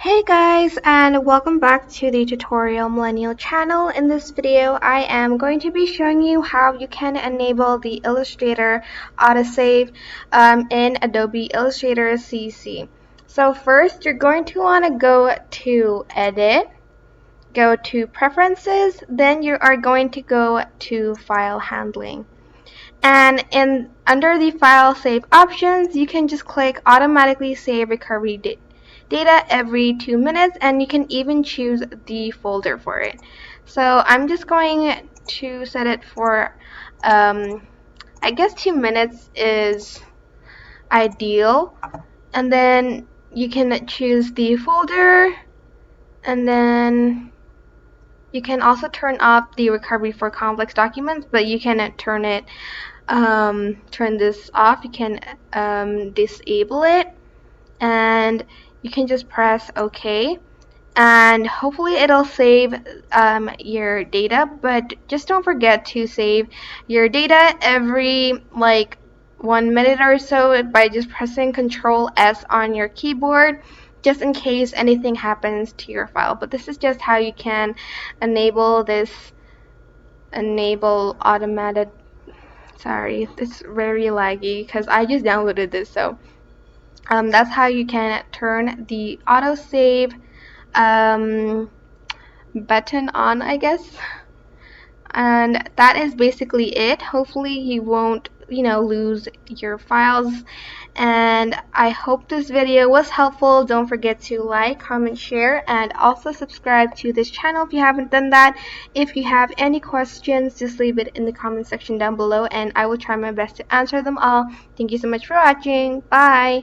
Hey guys, and welcome back to the Tutorial Millennial channel. In this video, I am going to be showing you how you can enable the Illustrator autosave in Adobe Illustrator CC. So first, you're going to want to go to Edit, go to Preferences, then you are going to go to File Handling. And under the File Save options, you can just click Automatically Save Recovery Data every 2 minutes, and you can even choose the folder for it. So I'm just going to set it for, I guess 2 minutes is ideal. And then you can choose the folder, and then you can also turn off the recovery for complex documents, but you can turn this off. You can disable it, and you can just press OK, and hopefully it'll save your data. But just don't forget to save your data every 1 minute or so by just pressing Control S on your keyboard, just in case anything happens to your file. But this is just how you can enable automated. Sorry, it's very laggy because I just downloaded this. So that's how you can turn the autosave button on, I guess. And that is basically it. Hopefully you won't lose your files, and I hope this video was helpful. Don't forget to like, comment, share, and also subscribe to this channel if you haven't done that. If you have any questions, just leave it in the comment section down below, and I will try my best to answer them all. Thank you so much for watching. Bye.